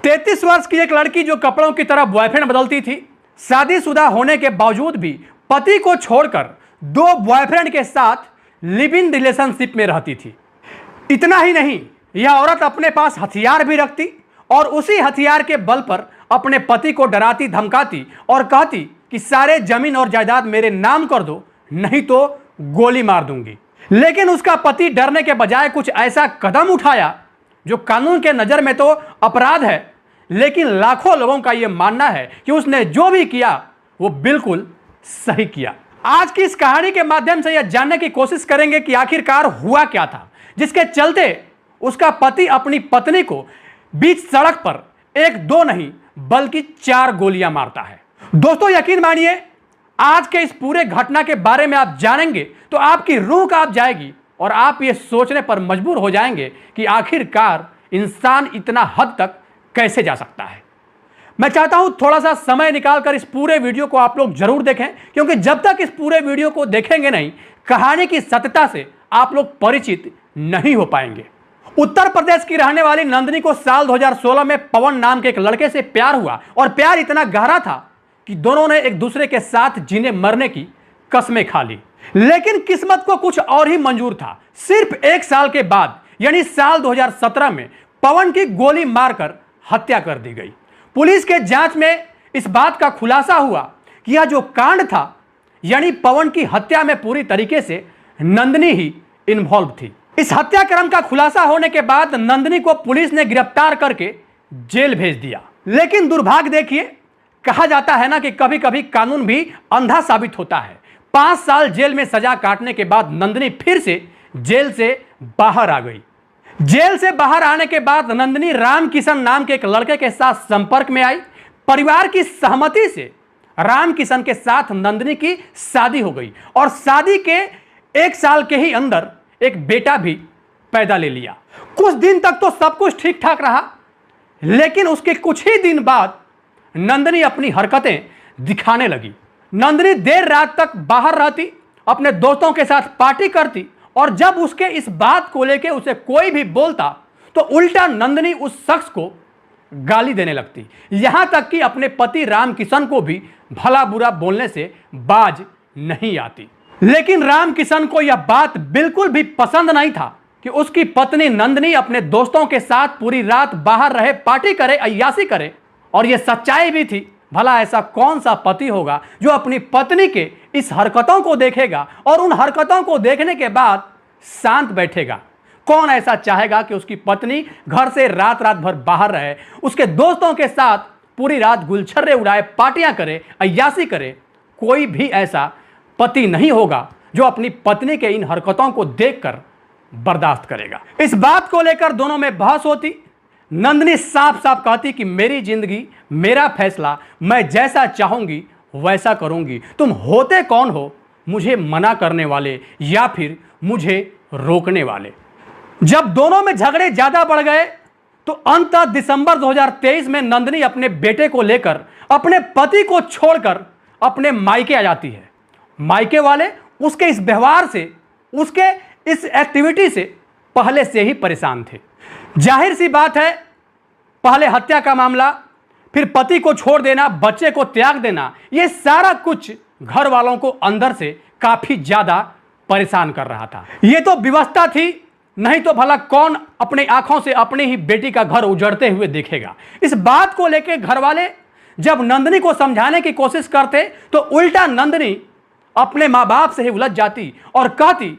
33 वर्ष की एक लड़की जो कपड़ों की तरह बॉयफ्रेंड बदलती थी, शादीशुदा होने के बावजूद भी पति को छोड़कर 2 बॉयफ्रेंड के साथ लिव इन रिलेशनशिप में रहती थी। इतना ही नहीं, यह औरत अपने पास हथियार भी रखती और उसी हथियार के बल पर अपने पति को डराती धमकाती और कहती कि सारे जमीन और जायदाद मेरे नाम कर दो, नहीं तो गोली मार दूंगी। लेकिन उसका पति डरने के बजाय कुछ ऐसा कदम उठाया जो कानून के नज़र में तो अपराध है, लेकिन लाखों लोगों का यह मानना है कि उसने जो भी किया वो बिल्कुल सही किया। आज की इस कहानी के माध्यम से यह जानने की कोशिश करेंगे कि आखिरकार हुआ क्या था जिसके चलते उसका पति अपनी पत्नी को बीच सड़क पर 1-2 नहीं बल्कि 4 गोलियां मारता है। दोस्तों, यकीन मानिए, आज के इस पूरे घटना के बारे में आप जानेंगे तो आपकी रूह कांप जाएगी और आप ये सोचने पर मजबूर हो जाएंगे कि आखिरकार इंसान इतना हद तक कैसे जा सकता है। मैं चाहता हूं थोड़ा सा समय निकालकर इस पूरे वीडियो को आप लोग जरूर देखें, क्योंकि जब तक इस पूरे वीडियो को देखेंगे नहीं, कहानी की सत्यता से आप लोग परिचित नहीं हो पाएंगे। उत्तर प्रदेश की रहने वाली नंदिनी को साल 2016 में पवन नाम के एक लड़के से प्यार हुआ और प्यार इतना गहरा था कि दोनों ने एक दूसरे के साथ जीने मरने की कस्में खा ली। लेकिन किस्मत को कुछ और ही मंजूर था। सिर्फ 1 साल के बाद यानी साल 2017 में पवन की गोली मारकर हत्या कर दी गई। पुलिस के जांच में इस बात का खुलासा हुआ कि यह जो कांड था यानी पवन की हत्या में पूरी तरीके से नंदिनी ही इन्वॉल्व थी। इस हत्याक्रम का खुलासा होने के बाद नंदिनी को पुलिस ने गिरफ्तार करके जेल भेज दिया। लेकिन दुर्भाग्य देखिए, कहा जाता है ना कि कभी कभी कानून भी अंधा साबित होता है। 5 साल जेल में सजा काटने के बाद नंदिनी फिर से जेल से बाहर आ गई। जेल से बाहर आने के बाद नंदिनी रामकिशन नाम के एक लड़के के साथ संपर्क में आई। परिवार की सहमति से रामकिशन के साथ नंदिनी की शादी हो गई और शादी के 1 साल के ही अंदर एक बेटा भी पैदा ले लिया। कुछ दिन तक तो सब कुछ ठीक ठाक रहा, लेकिन उसके कुछ ही दिन बाद नंदिनी अपनी हरकतें दिखाने लगी। नंदिनी देर रात तक बाहर रहती, अपने दोस्तों के साथ पार्टी करती और जब उसके इस बात को लेकर उसे कोई भी बोलता तो उल्टा नंदिनी उस शख्स को गाली देने लगती। यहां तक कि अपने पति रामकिशन को भी भला बुरा बोलने से बाज नहीं आती। लेकिन रामकिशन को यह बात बिल्कुल भी पसंद नहीं था कि उसकी पत्नी नंदिनी अपने दोस्तों के साथ पूरी रात बाहर रहे, पार्टी करे, अय्याशी करे। और यह सच्चाई भी थी। भला ऐसा कौन सा पति होगा जो अपनी पत्नी के इस हरकतों को देखेगा और उन हरकतों को देखने के बाद शांत बैठेगा? कौन ऐसा चाहेगा कि उसकी पत्नी घर से रात रात भर बाहर रहे, उसके दोस्तों के साथ पूरी रात गुलछर्रे उड़ाए, पार्टियां करे, अय्याशी करे? कोई भी ऐसा पति नहीं होगा जो अपनी पत्नी के इन हरकतों को देखकर बर्दाश्त करेगा। इस बात को लेकर दोनों में बहस होती। नंदिनी साफ साफ कहती कि मेरी जिंदगी, मेरा फैसला, मैं जैसा चाहूंगी वैसा करूंगी। तुम होते कौन हो मुझे मना करने वाले या फिर मुझे रोकने वाले? जब दोनों में झगड़े ज्यादा बढ़ गए तो अंततः दिसंबर 2023 में नंदिनी अपने बेटे को लेकर अपने पति को छोड़कर अपने मायके आ जाती है। मायके वाले उसके इस व्यवहार से, उसके इस एक्टिविटी से पहले से ही परेशान थे। जाहिर सी बात है, पहले हत्या का मामला, फिर पति को छोड़ देना, बच्चे को त्याग देना, यह सारा कुछ घर वालों को अंदर से काफी ज्यादा परेशान कर रहा था। यह तो व्यवस्था थी, नहीं तो भला कौन अपनी आंखों से अपनी ही बेटी का घर उजड़ते हुए देखेगा? इस बात को लेकर घर वाले जब नंदिनी को समझाने की कोशिश करते तो उल्टा नंदिनी अपने माँ बाप से ही उलझ जाती और कहती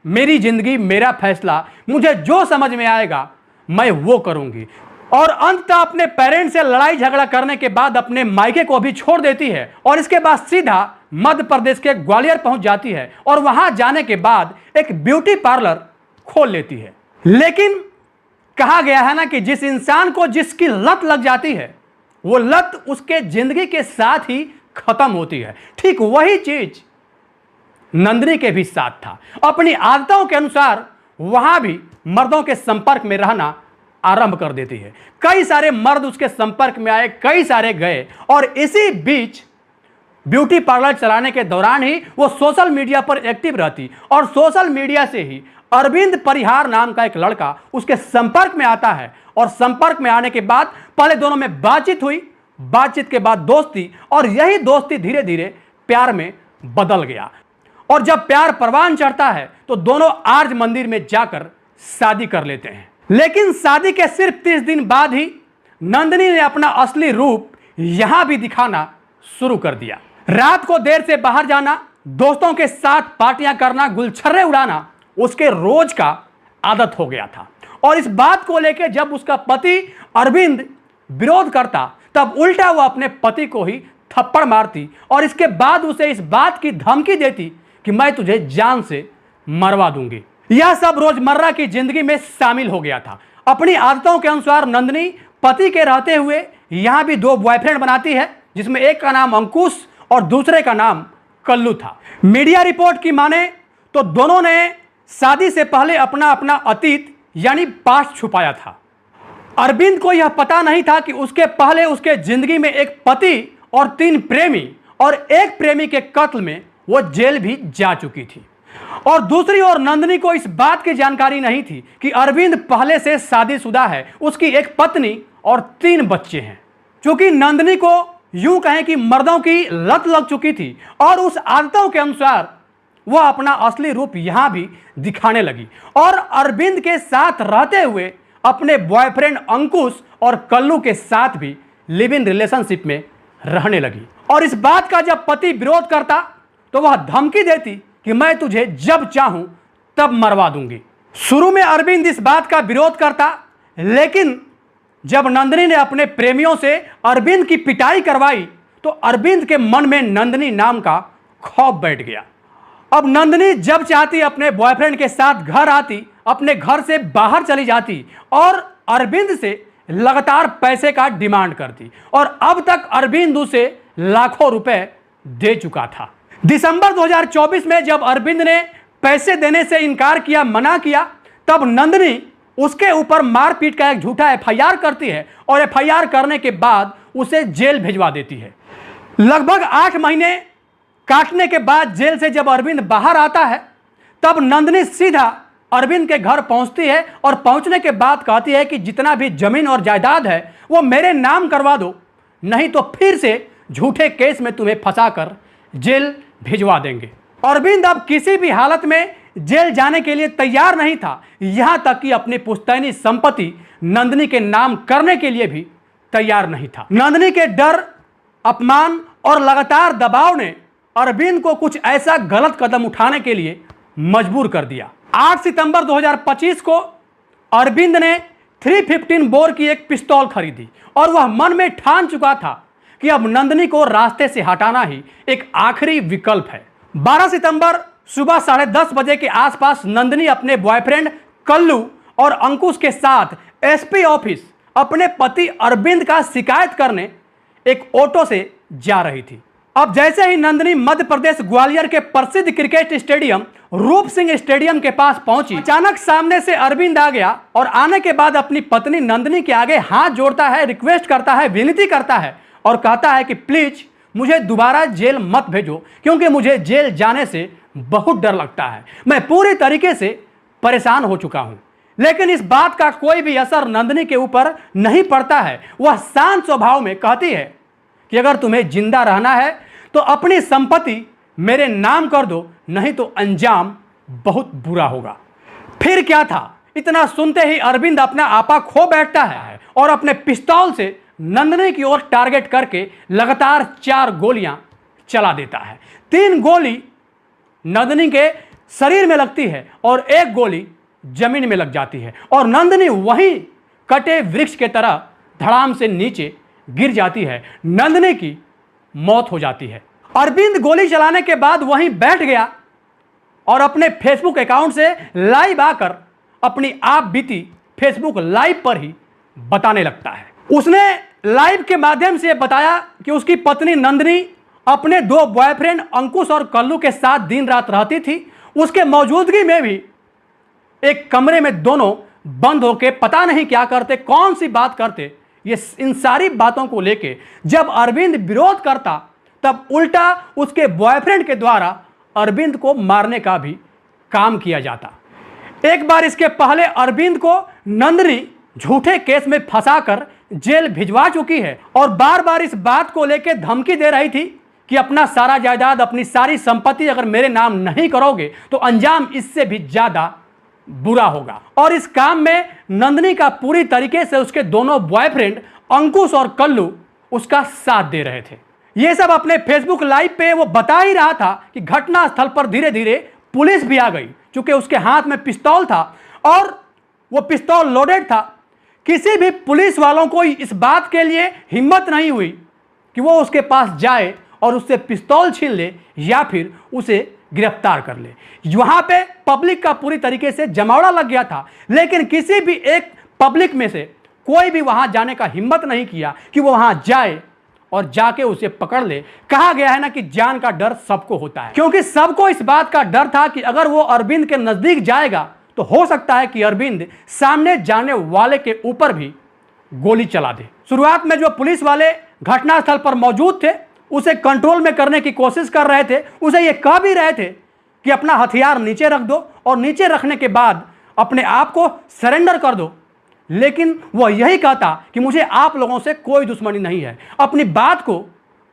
मेरी जिंदगी, मेरा फैसला, मुझे जो समझ में आएगा मैं वो करूंगी। और अंततः अपने पेरेंट्स से लड़ाई झगड़ा करने के बाद अपने मायके को भी छोड़ देती है और इसके बाद सीधा मध्य प्रदेश के ग्वालियर पहुंच जाती है और वहां जाने के बाद एक ब्यूटी पार्लर खोल लेती है। लेकिन कहा गया है ना कि जिस इंसान को जिसकी लत लग जाती है वो लत उसके जिंदगी के साथ ही खत्म होती है। ठीक वही चीज नंदिनी के भी साथ था। अपनी आदतों के अनुसार वहां भी मर्दों के संपर्क में रहना आरंभ कर देती है। कई सारे मर्द उसके संपर्क में आए, कई सारे गए और इसी बीच ब्यूटी पार्लर चलाने के दौरान ही वो सोशल मीडिया पर एक्टिव रहती और सोशल मीडिया से ही अरविंद परिहार नाम का एक लड़का उसके संपर्क में आता है और संपर्क में आने के बाद पहले दोनों में बातचीत हुई, बातचीत के बाद दोस्ती, और यही दोस्ती धीरे धीरे प्यार में बदल गया। और जब प्यार परवान चढ़ता है तो दोनों आर्य मंदिर में जाकर शादी कर लेते हैं। लेकिन शादी के सिर्फ 30 दिन बाद ही नंदिनी ने अपना असली रूप यहां भी दिखाना शुरू कर दिया। रात को देर से बाहर जाना, दोस्तों के साथ पार्टियां करना, गुलछर्रे उड़ाना उसके रोज का आदत हो गया था। और इस बात को लेकर जब उसका पति अरविंद विरोध करता तब उल्टा वो अपने पति को ही थप्पड़ मारती और इसके बाद उसे इस बात की धमकी देती कि मैं तुझे जान से मरवा दूंगी। यह सब रोजमर्रा की जिंदगी में शामिल हो गया था। अपनी आदतों के अनुसार नंदिनी पति के रहते हुए यहां भी 2 बॉयफ्रेंड बनाती है, जिसमें एक का नाम अंकुश और दूसरे का नाम कल्लू था। मीडिया रिपोर्ट की माने तो दोनों ने शादी से पहले अपना अपना अतीत यानी पास्ट छुपाया था। अरविंद को यह पता नहीं था कि उसके पहले उसके जिंदगी में एक पति और 3 प्रेमी और एक प्रेमी के कत्ल में वो जेल भी जा चुकी थी। और दूसरी ओर नंदिनी को इस बात की जानकारी नहीं थी कि अरविंद पहले से शादीशुदा है, उसकी एक पत्नी और 3 बच्चे हैं। क्योंकि नंदिनी को यूं कहें कि मर्दों की लत लग चुकी थी और उस आदतों के अनुसार वह अपना असली रूप यहां भी दिखाने लगी और अरविंद के साथ रहते हुए अपने बॉयफ्रेंड अंकुश और कल्लू के साथ भी लिव इन रिलेशनशिप में रहने लगी। और इस बात का जब पति विरोध करता तो वह धमकी देती कि मैं तुझे जब चाहूं तब मरवा दूंगी। शुरू में अरविंद इस बात का विरोध करता, लेकिन जब नंदिनी ने अपने प्रेमियों से अरविंद की पिटाई करवाई तो अरविंद के मन में नंदिनी नाम का खौफ बैठ गया। अब नंदिनी जब चाहती अपने बॉयफ्रेंड के साथ घर आती, अपने घर से बाहर चली जाती और अरविंद से लगातार पैसे का डिमांड करती और अब तक अरविंद उसे लाखों रुपए दे चुका था। दिसंबर 2024 में जब अरविंद ने पैसे देने से इनकार किया, मना किया, तब नंदिनी उसके ऊपर मारपीट का एक झूठा एफआईआर करती है और एफआईआर करने के बाद उसे जेल भिजवा देती है। लगभग 8 महीने काटने के बाद जेल से जब अरविंद बाहर आता है तब नंदिनी सीधा अरविंद के घर पहुंचती है और पहुंचने के बाद कहती है कि जितना भी जमीन और जायदाद है वो मेरे नाम करवा दो, नहीं तो फिर से झूठे केस में तुम्हें फंसाकर जेल भिजवा देंगे। अरविंद अब किसी भी हालत में जेल जाने के लिए तैयार नहीं था, यहां तक कि अपनी पुश्तैनी संपत्ति नंदिनी के नाम करने के लिए भी तैयार नहीं था। नंदिनी के डर, अपमान और लगातार दबाव ने अरविंद को कुछ ऐसा गलत कदम उठाने के लिए मजबूर कर दिया। 8 सितंबर 2025 को अरविंद ने 315 बोर की एक पिस्तौल खरीदी और वह मन में ठान चुका था कि अब नंदिनी को रास्ते से हटाना ही एक आखिरी विकल्प है। 12 सितंबर सुबह 10:30 बजे के आसपास नंदिनी अपने बॉयफ्रेंड कल्लू और अंकुश के साथ एसपी ऑफिस अपने पति अरविंद का शिकायत करने एक ऑटो से जा रही थी। अब जैसे ही नंदिनी मध्य प्रदेश ग्वालियर के प्रसिद्ध क्रिकेट स्टेडियम रूप सिंह स्टेडियम के पास पहुंची, अचानक सामने से अरविंद आ गया और आने के बाद अपनी पत्नी नंदिनी के आगे हाथ जोड़ता है, रिक्वेस्ट करता है, विनती करता है और कहता है कि प्लीज मुझे दोबारा जेल मत भेजो, क्योंकि मुझे जेल जाने से बहुत डर लगता है। मैं पूरी तरीके से परेशान हो चुका हूं। लेकिन इस बात का कोई भी असर नंदिनी के ऊपर नहीं पड़ता है। वह शांत स्वभाव में कहती है कि अगर तुम्हें जिंदा रहना है तो अपनी संपत्ति मेरे नाम कर दो, नहीं तो अंजाम बहुत बुरा होगा। फिर क्या था, इतना सुनते ही अरविंद अपना आपा खो बैठता है और अपने पिस्तौल से नंदिनी की ओर टारगेट करके लगातार 4 गोलियां चला देता है। 3 गोली नंदिनी के शरीर में लगती है और 1 गोली जमीन में लग जाती है और नंदिनी वहीं कटे वृक्ष के तरह धड़ाम से नीचे गिर जाती है। नंदिनी की मौत हो जाती है। अरविंद गोली चलाने के बाद वहीं बैठ गया और अपने फेसबुक अकाउंट से लाइव आकर अपनी आप बीती फेसबुक लाइव पर ही बताने लगता है। उसने लाइव के माध्यम से बताया कि उसकी पत्नी नंदिनी अपने 2 बॉयफ्रेंड अंकुश और कल्लू के साथ दिन रात रहती थी। उसके मौजूदगी में भी एक कमरे में दोनों बंद होकर पता नहीं क्या करते, कौन सी बात करते। ये इन सारी बातों को लेके जब अरविंद विरोध करता तब उल्टा उसके बॉयफ्रेंड के द्वारा अरविंद को मारने का भी काम किया जाता। एक बार इसके पहले अरविंद को नंदिनी झूठे केस में फंसाकर जेल भिजवा चुकी है और बार बार इस बात को लेकर धमकी दे रही थी कि अपना सारा जायदाद, अपनी सारी संपत्ति अगर मेरे नाम नहीं करोगे तो अंजाम इससे भी ज्यादा बुरा होगा। और इस काम में नंदिनी का पूरी तरीके से उसके दोनों बॉयफ्रेंड अंकुश और कल्लू उसका साथ दे रहे थे। ये सब अपने फेसबुक लाइव पे वो बता ही रहा था कि घटना स्थल पर धीरे धीरे पुलिस भी आ गई, क्योंकि उसके हाथ में पिस्तौल था और वो पिस्तौल लोडेड था। किसी भी पुलिस वालों को इस बात के लिए हिम्मत नहीं हुई कि वो उसके पास जाए और उससे पिस्तौल छीन ले या फिर उसे गिरफ्तार कर ले। वहां पे पब्लिक का पूरी तरीके से जमावड़ा लग गया था, लेकिन किसी भी एक पब्लिक में से कोई भी वहां जाने का हिम्मत नहीं किया कि वो वहां जाए और जाके उसे पकड़ ले। कहा गया है ना कि जान का डर सबको होता है, क्योंकि सबको इस बात का डर था कि अगर वो अरविंद के नजदीक जाएगा तो हो सकता है कि अरविंद सामने जाने वाले के ऊपर भी गोली चला दे। शुरुआत में जो पुलिस वाले घटनास्थल पर मौजूद थे उसे कंट्रोल में करने की कोशिश कर रहे थे, उसे ये कह भी रहे थे कि अपना हथियार नीचे रख दो और नीचे रखने के बाद अपने आप को सरेंडर कर दो, लेकिन वह यही कहता कि मुझे आप लोगों से कोई दुश्मनी नहीं है, अपनी बात को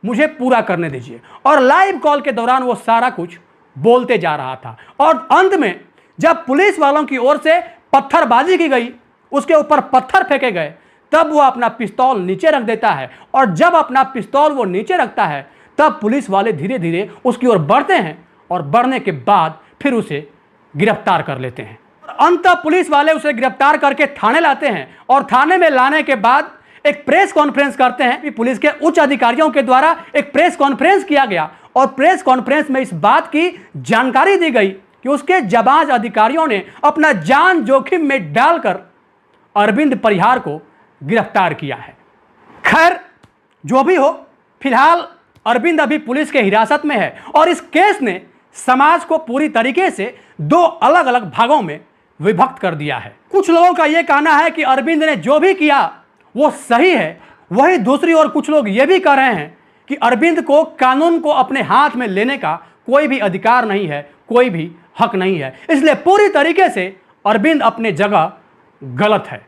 मुझे पूरा करने दीजिए। और लाइव कॉल के दौरान वो सारा कुछ बोलते जा रहा था और अंत में जब पुलिस वालों की ओर से पत्थरबाजी की गई, उसके ऊपर पत्थर फेंके गए, तब वो अपना पिस्तौल नीचे रख देता है और जब अपना पिस्तौल वो नीचे रखता है तब पुलिस वाले धीरे धीरे उसकी ओर बढ़ते हैं और बढ़ने के बाद फिर उसे गिरफ्तार कर लेते हैं। अंततः पुलिस वाले उसे गिरफ्तार करके थाने लाते हैं और थाने में लाने के बाद एक प्रेस कॉन्फ्रेंस करते हैं कि पुलिस के उच्च अधिकारियों के द्वारा एक प्रेस कॉन्फ्रेंस किया गया और प्रेस कॉन्फ्रेंस में इस बात की जानकारी दी गई कि उसके जाबाज अधिकारियों ने अपना जान जोखिम में डालकर अरविंद परिहार को गिरफ्तार किया है। खैर जो भी हो, फिलहाल अरविंद अभी पुलिस के हिरासत में है और इस केस ने समाज को पूरी तरीके से दो अलग अलग भागों में विभक्त कर दिया है। कुछ लोगों का यह कहना है कि अरविंद ने जो भी किया वो सही है, वहीं दूसरी ओर कुछ लोग ये भी कह रहे हैं कि अरविंद को कानून को अपने हाथ में लेने का कोई भी अधिकार नहीं है, कोई भी हक नहीं है, इसलिए पूरी तरीके से अरविंद अपने जगह गलत है।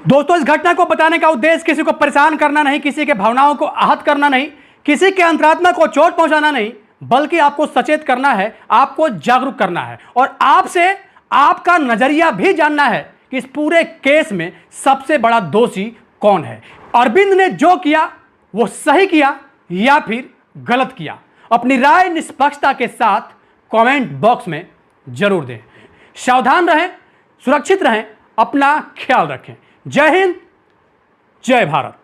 दोस्तों, इस घटना को बताने का उद्देश्य किसी को परेशान करना नहीं, किसी के भावनाओं को आहत करना नहीं, किसी के अंतरात्मा को चोट पहुंचाना नहीं, बल्कि आपको सचेत करना है, आपको जागरूक करना है और आपसे आपका नजरिया भी जानना है कि इस पूरे केस में सबसे बड़ा दोषी कौन है। अरविंद ने जो किया वो सही किया या फिर गलत किया, अपनी राय निष्पक्षता के साथ कमेंट बॉक्स में जरूर दें। सावधान रहें, सुरक्षित रहें, अपना ख्याल रखें। जय हिंद, जय भारत।